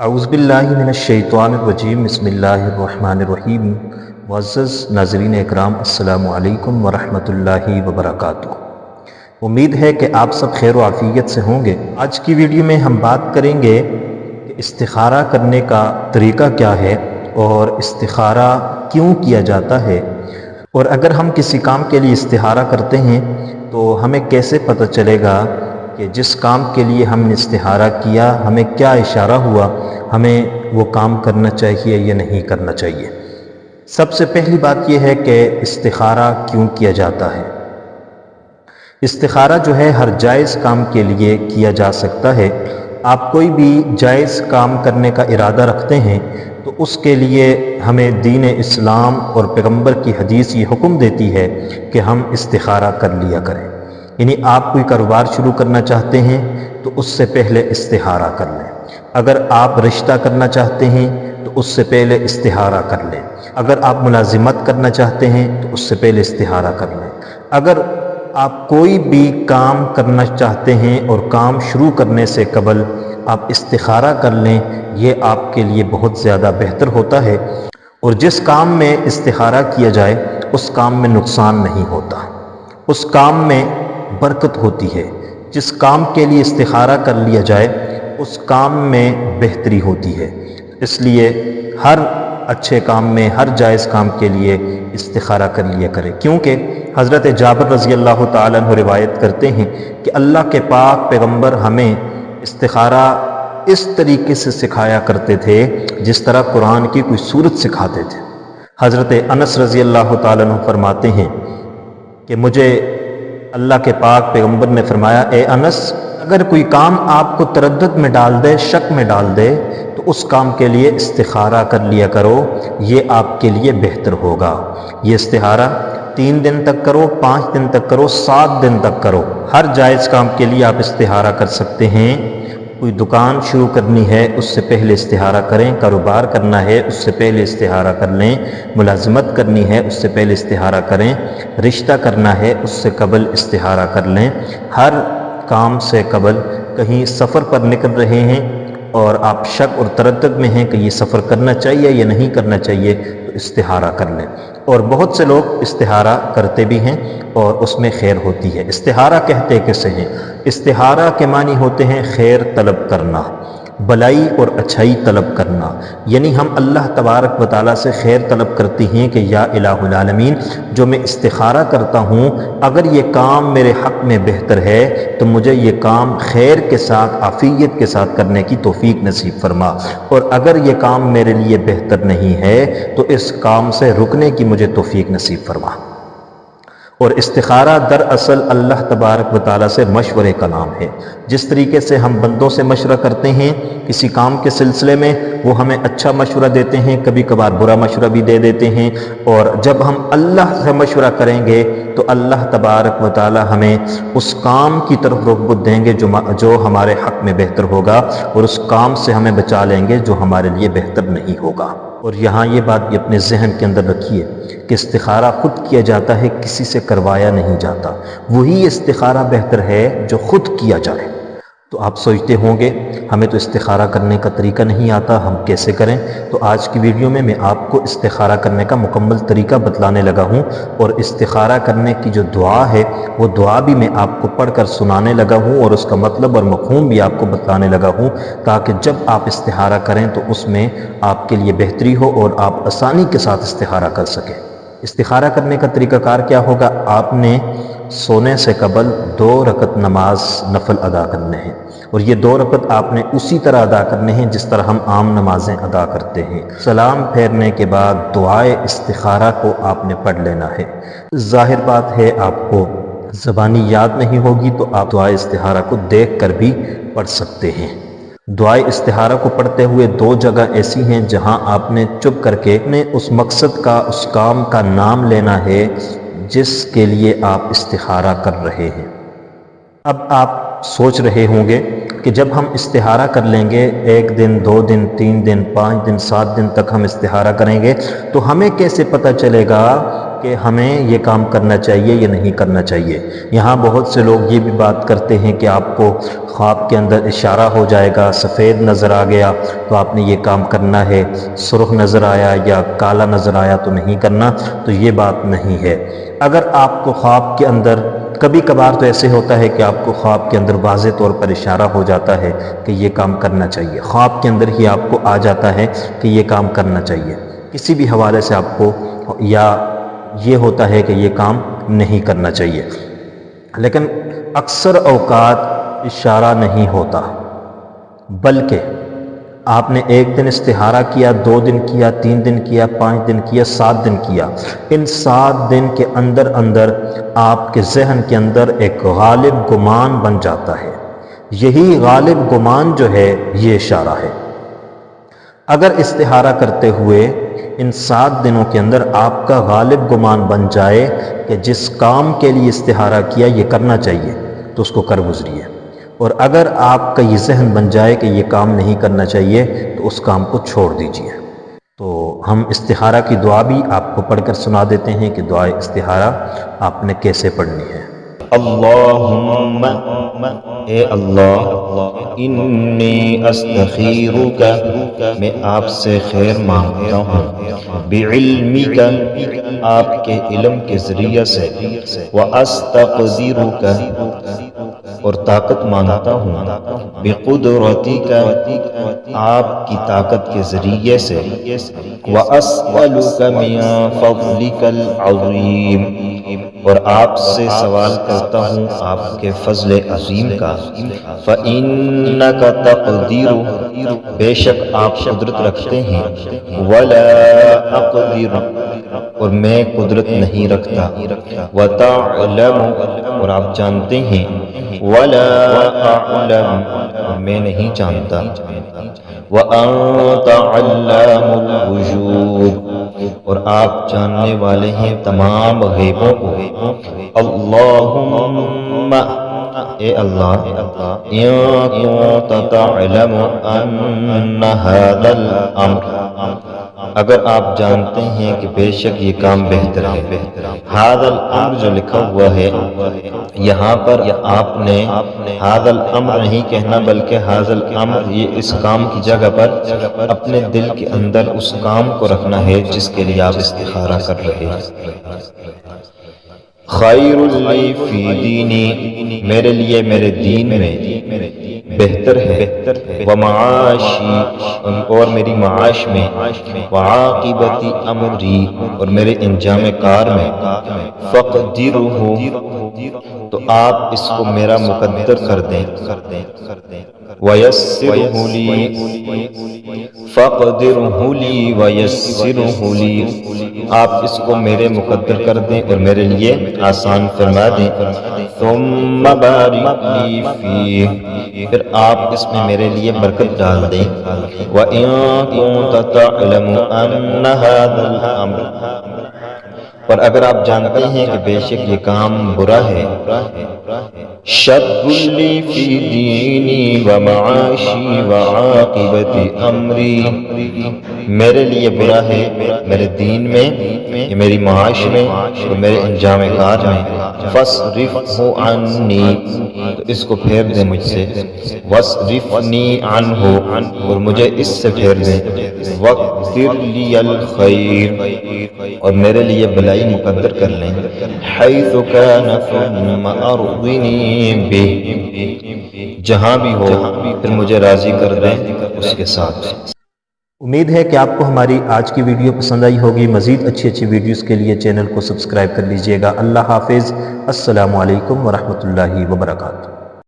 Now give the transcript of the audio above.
اعوذ باللہ من الشیطان الرجیم بسم اللہ الرحمن الرحیم۔ معزز ناظرین اکرام، السلام علیکم ورحمۃ اللہ وبرکاتہ۔ امید ہے کہ آپ سب خیر و عافیت سے ہوں گے۔ آج کی ویڈیو میں ہم بات کریں گے کہ استخارہ کرنے کا طریقہ کیا ہے اور استخارہ کیوں کیا جاتا ہے، اور اگر ہم کسی کام کے لیے استخارہ کرتے ہیں تو ہمیں کیسے پتہ چلے گا کہ جس کام کے لیے ہم نے استخارہ کیا ہمیں کیا اشارہ ہوا، ہمیں وہ کام کرنا چاہیے یا نہیں کرنا چاہیے۔ سب سے پہلی بات یہ ہے کہ استخارہ کیوں کیا جاتا ہے۔ استخارہ جو ہے ہر جائز کام کے لیے کیا جا سکتا ہے۔ آپ کوئی بھی جائز کام کرنے کا ارادہ رکھتے ہیں تو اس کے لیے ہمیں دین اسلام اور پیغمبر کی حدیث یہ حکم دیتی ہے کہ ہم استخارہ کر لیا کریں۔ یعنی آپ کوئی کاروبار شروع کرنا چاہتے ہیں تو اس سے پہلے استخارہ کر لیں۔ اگر آپ رشتہ کرنا چاہتے ہیں تو اس سے پہلے استخارہ کر لیں۔ اگر آپ ملازمت کرنا چاہتے ہیں تو اس سے پہلے استخارہ کر لیں۔ اگر آپ کوئی بھی کام کرنا چاہتے ہیں اور کام شروع کرنے سے قبل آپ استخارہ کر لیں، یہ آپ کے لیے بہت زیادہ بہتر ہوتا ہے، اور جس کام میں استخارہ کیا جائے اس کام میں نقصان نہیں ہوتا، اس کام میں برکت ہوتی ہے۔ جس کام کے لیے استخارہ کر لیا جائے اس کام میں بہتری ہوتی ہے۔ اس لیے ہر اچھے کام میں، ہر جائز کام کے لیے استخارہ کر لیا کریں، کیونکہ حضرت جابر رضی اللہ تعالیٰ عنہ روایت کرتے ہیں کہ اللہ کے پاک پیغمبر ہمیں استخارہ اس طریقے سے سکھایا کرتے تھے جس طرح قرآن کی کوئی سورت سکھاتے تھے۔ حضرت انس رضی اللہ تعالیٰ عنہ فرماتے ہیں کہ مجھے اللہ کے پاک پیغمبر نے فرمایا، اے انس، اگر کوئی کام آپ کو تردد میں ڈال دے، شک میں ڈال دے، تو اس کام کے لیے استخارہ کر لیا کرو، یہ آپ کے لیے بہتر ہوگا۔ یہ استخارہ 3 دن تک کرو، 5 دن تک کرو، 7 دن تک کرو۔ ہر جائز کام کے لیے آپ استخارہ کر سکتے ہیں۔ کوئی دکان شروع کرنی ہے اس سے پہلے استخارہ کریں، کاروبار کرنا ہے اس سے پہلے استخارہ کر لیں، ملازمت کرنی ہے اس سے پہلے استخارہ کریں، رشتہ کرنا ہے اس سے قبل استخارہ کر لیں۔ ہر کام سے قبل کہیں سفر پر نکل رہے ہیں اور آپ شک اور تردد میں ہیں کہ یہ سفر کرنا چاہیے یا نہیں کرنا چاہیے، تو استخارہ کر لیں۔ اور بہت سے لوگ استخارہ کرتے بھی ہیں اور اس میں خیر ہوتی ہے۔ استخارہ کہتے کسے ہیں؟ استخارہ کے معنی ہوتے ہیں خیر طلب کرنا، بلائی اور اچھائی طلب کرنا۔ یعنی ہم اللہ تبارک و تعالیٰ سے خیر طلب کرتے ہیں کہ یا الہ العالمین، جو میں استخارہ کرتا ہوں، اگر یہ کام میرے حق میں بہتر ہے تو مجھے یہ کام خیر کے ساتھ، عافیت کے ساتھ کرنے کی توفیق نصیب فرما، اور اگر یہ کام میرے لیے بہتر نہیں ہے تو اس کام سے رکنے کی مجھے توفیق نصیب فرما۔ اور استخارہ دراصل اللہ تبارک و تعالیٰ سے مشورے کا نام ہے۔ جس طریقے سے ہم بندوں سے مشورہ کرتے ہیں کسی کام کے سلسلے میں، وہ ہمیں اچھا مشورہ دیتے ہیں، کبھی کبھار برا مشورہ بھی دے دیتے ہیں، اور جب ہم اللہ سے مشورہ کریں گے تو اللہ تبارک و تعالیٰ ہمیں اس کام کی طرف رغبت دیں گے جو ہمارے حق میں بہتر ہوگا، اور اس کام سے ہمیں بچا لیں گے جو ہمارے لیے بہتر نہیں ہوگا۔ اور یہاں یہ بات بھی اپنے ذہن کے اندر رکھیے کہ استخارہ خود کیا جاتا ہے، کسی سے کروایا نہیں جاتا۔ وہی استخارہ بہتر ہے جو خود کیا جائے۔ تو آپ سوچتے ہوں گے ہمیں تو استخارہ کرنے کا طریقہ نہیں آتا، ہم کیسے کریں؟ تو آج کی ویڈیو میں آپ کو استخارہ کرنے کا مکمل طریقہ بتلانے لگا ہوں، اور استخارہ کرنے کی جو دعا ہے وہ دعا بھی میں آپ کو پڑھ کر سنانے لگا ہوں، اور اس کا مطلب اور مفہوم بھی آپ کو بتلانے لگا ہوں، تاکہ جب آپ استخارہ کریں تو اس میں آپ کے لیے بہتری ہو اور آپ آسانی کے ساتھ استخارہ کر سکیں۔ استخارہ کرنے کا طریقہ کار کیا ہوگا؟ آپ نے سونے سے قبل 2 رکعت نماز نفل ادا کرنے ہیں، اور یہ 2 رکعت آپ نے اسی طرح ادا کرنے ہیں جس طرح ہم عام نمازیں ادا کرتے ہیں۔ سلام پھیرنے کے بعد دعائے استخارہ کو آپ نے پڑھ لینا ہے۔ ظاہر بات ہے آپ کو زبانی یاد نہیں ہوگی تو آپ دعائے استخارہ کو دیکھ کر بھی پڑھ سکتے ہیں۔ دعائے استخارہ کو پڑھتے ہوئے 2 جگہ ایسی ہیں جہاں آپ نے چپ کر کے اپنے اس مقصد کا، اس کام کا نام لینا ہے جس کے لیے آپ استخارہ کر رہے ہیں۔ اب آپ سوچ رہے ہوں گے کہ جب ہم استخارہ کر لیں گے 1 دن، 2 دن، 3 دن، 5 دن، 7 دن تک ہم استخارہ کریں گے تو ہمیں کیسے پتہ چلے گا کہ ہمیں یہ کام کرنا چاہیے یا نہیں کرنا چاہیے۔ یہاں بہت سے لوگ یہ بھی بات کرتے ہیں کہ آپ کو خواب کے اندر اشارہ ہو جائے گا، سفید نظر آ گیا تو آپ نے یہ کام کرنا ہے، سرخ نظر آیا یا کالا نظر آیا تو نہیں کرنا، تو یہ بات نہیں ہے۔ اگر آپ کو خواب کے اندر کبھی کبھار تو ایسے ہوتا ہے کہ آپ کو خواب کے اندر واضح طور پر اشارہ ہو جاتا ہے کہ یہ کام کرنا چاہیے، خواب کے اندر ہی آپ کو آ جاتا ہے کہ یہ کام کرنا چاہیے، کسی بھی حوالے سے آپ کو یا یہ ہوتا ہے کہ یہ کام نہیں کرنا چاہیے، لیکن اکثر اوقات اشارہ نہیں ہوتا، بلکہ آپ نے ایک دن استخارہ کیا، 2 دن کیا، 3 دن کیا، 5 دن کیا، 7 دن کیا، ان 7 دن کے اندر اندر آپ کے ذہن کے اندر ایک غالب گمان بن جاتا ہے۔ یہی غالب گمان جو ہے یہ اشارہ ہے۔ اگر استخارہ کرتے ہوئے ان 7 دنوں کے اندر آپ کا غالب گمان بن جائے کہ جس کام کے لیے استخارہ کیا یہ کرنا چاہیے تو اس کو کر گزریے، اور اگر آپ کا یہ ذہن بن جائے کہ یہ کام نہیں کرنا چاہیے تو اس کام کو چھوڑ دیجیے۔ تو ہم استخارہ کی دعا بھی آپ کو پڑھ کر سنا دیتے ہیں کہ دعائے استخارہ آپ نے کیسے پڑھنی ہے۔ اللہم اے اللہ انی استخیرک میں آپ سے خیر مانگتا ہوں، بعلمک آپ کے علم کے ذریعے سے، واستقدرک اور طاقت مانگتا ہوں، بقدرتک آپ کی طاقت کے ذریعے سے، واسألک من فضلک العظیم اور آپ سے سوال کرتا ہوں آپ کے فضل عظیم کا، فَإِنَّكَ تَقْدِرُ بے شک آپ قدرت رکھتے ہیں، وَلَا أَقْدِرُ اور میں قدرت نہیں رکھتا، وَتَعْلَمُ اور آپ جانتے ہیں، وَلَا أَعْلَمُ اور میں نہیں جانتا، وَأَنْتَ عَلَّامُ الْغُيُوبِ اور آپ جاننے والے ہیں تمام غیبوں کو۔ اللہم اے اللہ ان کنت تعلم ان هذا الامر اگر آپ جانتے ہیں کہ بے شک یہ کام بہتر ہے، هذا الامر جو لکھا ہوا ہے یہاں پر آپ نے هذا الامر نہیں کہنا بلکہ هذا الامر، یہ اس کام کی جگہ پر اپنے دل کے اندر اس کام کو رکھنا ہے جس کے لیے آپ استخارہ کر رہے ہیں۔ خیر لی فی دینی میرے لیے میرے دین میں بہتر ہے، ومعاشی اور میری معاش میں، وعاقبت امری اور میرے انجام کار میں، فقدرہ تو آپ اس کو میرا مقدر کر دیں، ویسرہ لی فقدرہ لی ویسرہ لی آپ اس کو میرے مقدر کر دیں اور میرے لیے آسان فرما دیں، ثم بارک لی فیہ پھر آپ اس میں میرے لیے برکت ڈال دیں، وَإِن كُنتَ تَعْلَمُ أَنَّ هَذَا الْأَمْرَ اور اگر آپ جانتے ہیں کہ بے شک یہ کام برا ہے، شَرٌّ لِّی فِی دِینِی وَمَعَاشِی وَعَاقِبَةِ أَمْرِی میرے لیے برا ہے میرے دین میں، میری معاش میں اور میرے انجام کار میں، فَاصْرِفْهُ عَنِّی تو اس کو پھیر دیں مجھ سے، وَاصْرِفْنِی عَنْهُ اور مجھے اس سے پھیر دیں، وَاقْدِرْ لِی الْخَيْرَ اور میرے لیے بلائی مقدر کر لیں، حَيْثُ كَانَ ثُمَّ أَرْضِنِی بِهِ جہاں بھی ہو پھر مجھے راضی کر دیں اس کے ساتھ۔ امید ہے کہ آپ کو ہماری آج کی ویڈیو پسند آئی ہوگی۔ مزید اچھی ویڈیوز کے لیے چینل کو سبسکرائب کر لیجئے گا۔ اللہ حافظ، السلام علیکم ورحمۃ اللہ وبرکاتہ۔